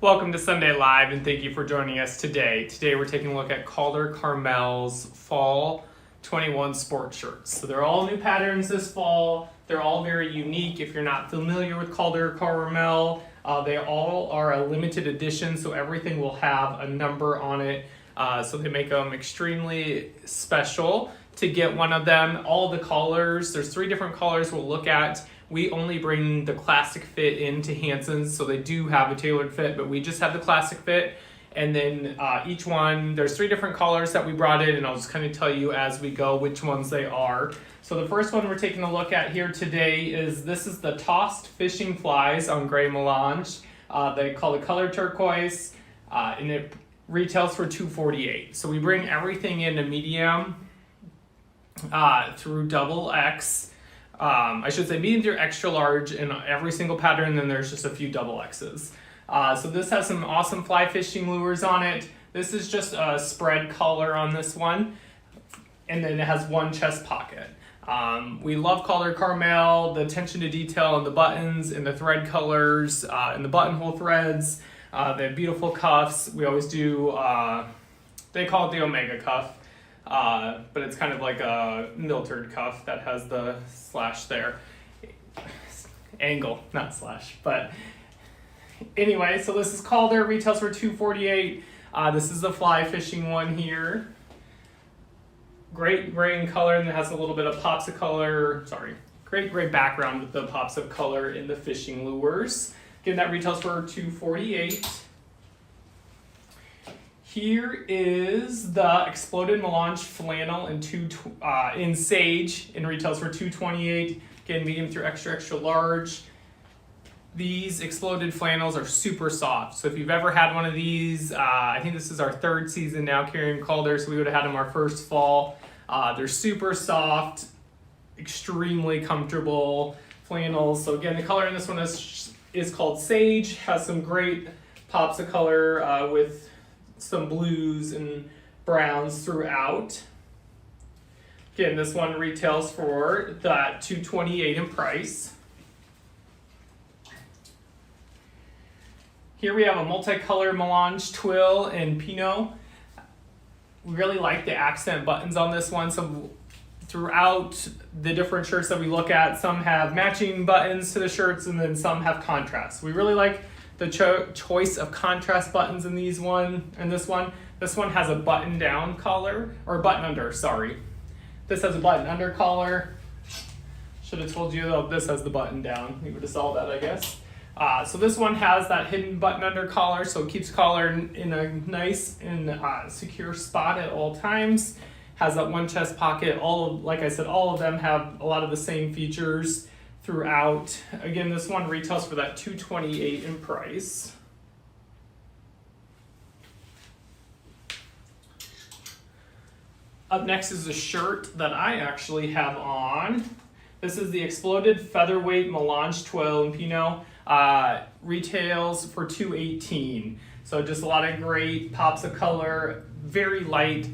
Welcome to Sunday Live and thank you for joining us today. Today we're taking a look at Calder Carmel's Fall 21 sports shirts. So they're all new patterns this fall. They're all very unique. If you're not familiar with Calder Carmel, they all are a limited edition, so everything will have a number on it. So they make them extremely special. To get one of them, all the colors, there's 3 different colors we'll look at. We only bring the classic fit into Hanson's, so they do have a tailored fit, but we just have the classic fit. And then each one, there's 3 different colors that we brought in, and I'll just kind of tell you as we go which ones they are. So the first one we're taking a look at here today is the tossed fishing flies on gray melange. They call it color turquoise, and it retails for $248. So we bring everything in a medium through double X. I should say medium through extra large in every single pattern, and then there's just a few double X's. So this has some awesome fly fishing lures on it. This is just a spread color on this one, and then it has one chest pocket. We love Calder Carmel, the attention to detail in the buttons, in the thread colors, in the buttonhole threads. They have beautiful cuffs. We always do, they call it the Omega cuff. But it's kind of like a miltered cuff that has the slash there. Angle, not slash. But anyway, so this is Calder, retails for $248. This is the fly fishing one here. Great gray in color, and it has a little bit of pops of color. Great gray background with the pops of color in the fishing lures. Again, that retails for $248. Here is the exploded melange flannel in sage, and retails for $228. Again, medium through extra large. These exploded flannels are super soft. So if you've ever had one of these, I think this is our 3rd season now carrying Calder, so we would have had them our first fall. They're super soft, extremely comfortable flannels. So again, the color in this one is called sage. Has some great pops of color with some blues and browns throughout. Again, this one retails for that $228 in price. Here we have a multicolor melange twill and pinot. We really like the accent buttons on this one. So throughout the different shirts that we look at, some have matching buttons to the shirts, and then some have contrast. We really like the choice of contrast buttons in this one. This one has a button down collar, or button under, sorry. This has a button under collar. Should have told you though, this has the button down. You would have saw that, I guess. So this one has that hidden button under collar, so it keeps collar in a nice and secure spot at all times. Has that one chest pocket. Like I said, all of them have a lot of the same features throughout. Again, this one retails for that $228 in price. Up next is a shirt that I actually have on. This is the exploded featherweight melange twill and pinot. Retails for $218. So just a lot of great pops of color, very light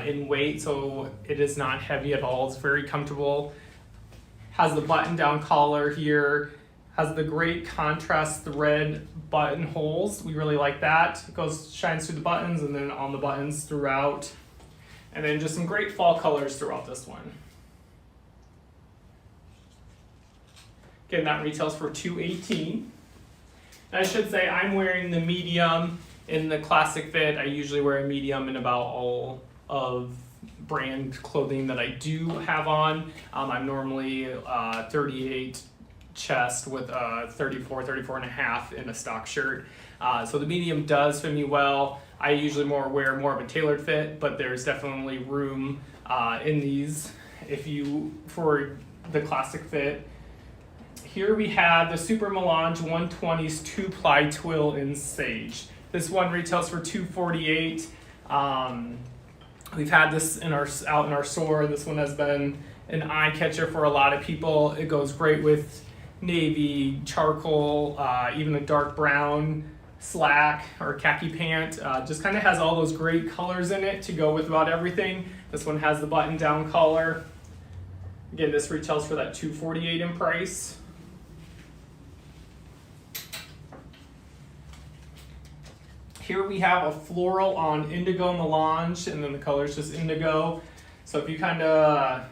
in weight, so it is not heavy at all. It's very comfortable. Has the button down collar here, has the great contrast thread buttonholes. We really like that. It shines through the buttons and then on the buttons throughout. And then just some great fall colors throughout this one. Again, that retails for $218. And I should say I'm wearing the medium in the classic fit. I usually wear a medium in about all of brand clothing that I do have on. I'm normally 38 chest with 34 and a half in a stock shirt. So the medium does fit me well. I usually wear more of a tailored fit, but there's definitely room in these for the classic fit. Here we have the Super Melange 120's Two-Ply Twill in Sage. This one retails for $248. We've had this out in our store. This one has been an eye catcher for a lot of people. It goes great with navy, charcoal, even a dark brown slack or khaki pant. Just kind of has all those great colors in it to go with about everything. This one has the button down collar. Again, this retails for that $248 in price. Here we have a floral on Indigo Melange, and then the color is just Indigo. So if you kind of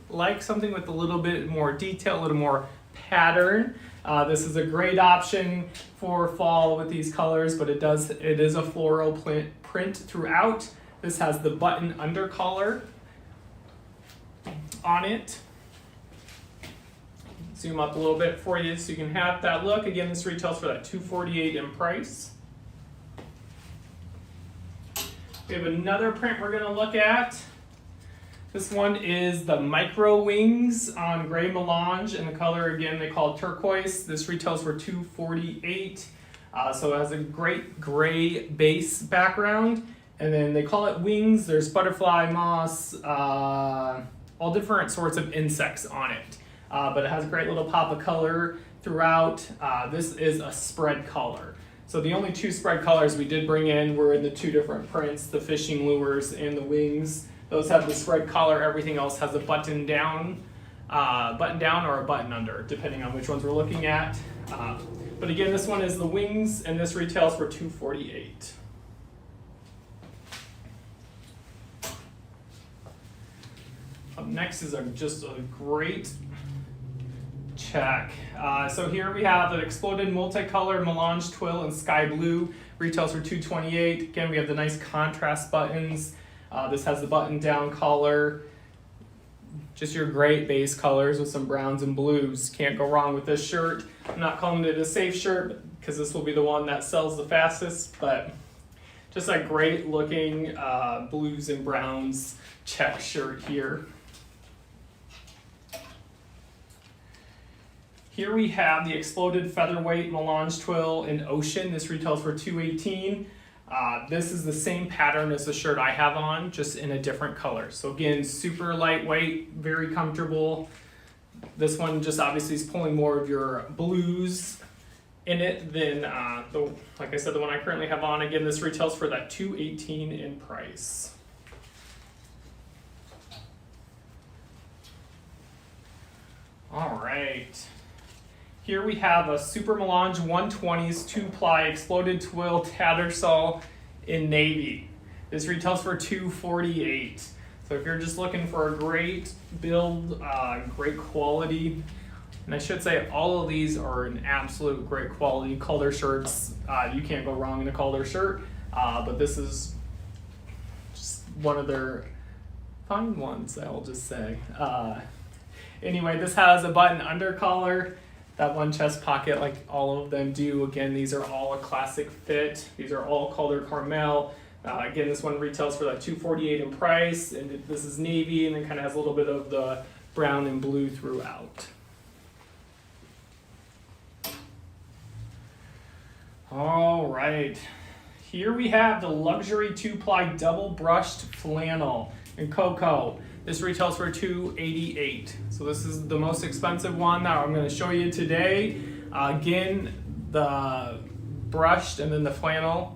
like something with a little bit more detail, a little more pattern, this is a great option for fall with these colors, but it is a floral print throughout. This has the button undercollar on it. Zoom up a little bit for you so you can have that look. Again, this retails for that $248 in price. We have another print we're going to look at. This one is the Micro Wings on Gray Melange, and the color again they call it turquoise. This retails for $248. So it has a great gray base background, and then they call it wings. There's butterfly, moths, all different sorts of insects on it. But it has a great little pop of color throughout. This is a spread color. So the only two spread colors we did bring in were in the two different prints, the fishing lures and the wings. Those have the spread color. Everything else has a button down or a button under, depending on which ones we're looking at. But again, this one is the wings, and this retails for $248. Up next is just a great check. So here we have an exploded multicolored Melange Twill in sky blue, retails for $228. Again, we have the nice contrast buttons. This has the button down collar. Just your great base colors with some browns and blues. Can't go wrong with this shirt. I'm not calling it a safe shirt because this will be the one that sells the fastest, but just a great looking blues and browns check shirt here. Here we have the exploded Featherweight Melange Twill in Ocean. This retails for $218. This is the same pattern as the shirt I have on, just in a different color. So again, super lightweight, very comfortable. This one just obviously is pulling more of your blues in it than, like I said, the one I currently have on. Again, this retails for that $218 in price. All right. Here we have a Super Melange 120s Two-Ply Exploded Twill Tattersall in navy. This retails for $248. So if you're just looking for a great build, great quality, and I should say all of these are an absolute great quality. Calder shirts, you can't go wrong in a Calder shirt, but this is just one of their fun ones, I'll just say. Anyway, this has a button under collar, that one chest pocket like all of them do. Again, these are all a classic fit. These are all Calder Carmel. Again, this one retails for that $248 in price, and this is navy, and it kind of has a little bit of the brown and blue throughout. All right, here we have the luxury Two-Ply double brushed flannel in cocoa. This retails for $288. So this is the most expensive one that I'm going to show you today. Again, the brushed and then the flannel,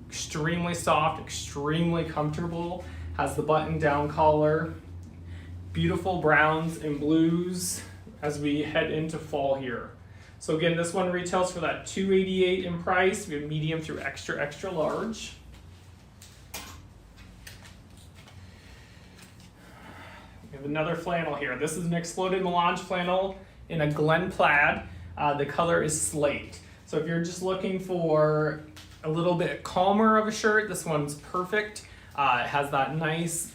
extremely soft, extremely comfortable. Has the button down collar. Beautiful browns and blues as we head into fall here. So again, this one retails for that $288 in price. We have medium through extra, extra large. We have another flannel here. This is an exploded Melange flannel in a Glen plaid. The color is slate. So if you're just looking for a little bit calmer of a shirt, this one's perfect. It has that nice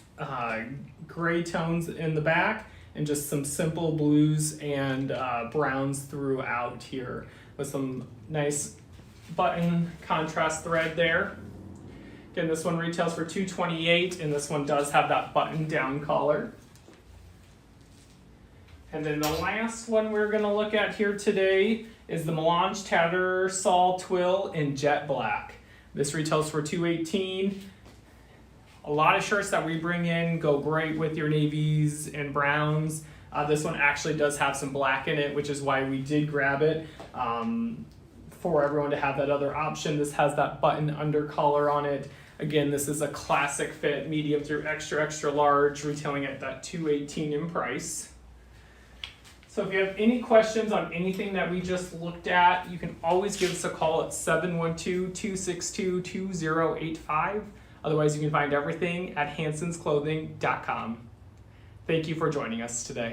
gray tones in the back and just some simple blues and browns throughout here with some nice button contrast thread there. Again, this one retails for $228, and this one does have that button down collar. And then the last one we're going to look at here today is the Melange Tattersall Twill in jet black. This retails for $218. A lot of shirts that we bring in go great with your navies and browns. This one actually does have some black in it, which is why we did grab it for everyone to have that other option. This has that button under collar on it. Again, this is a classic fit, medium through extra, extra large, retailing at that $218 in price. So if you have any questions on anything that we just looked at, you can always give us a call at 712-262-2085. Otherwise, you can find everything at hansonsclothing.com. Thank you for joining us today.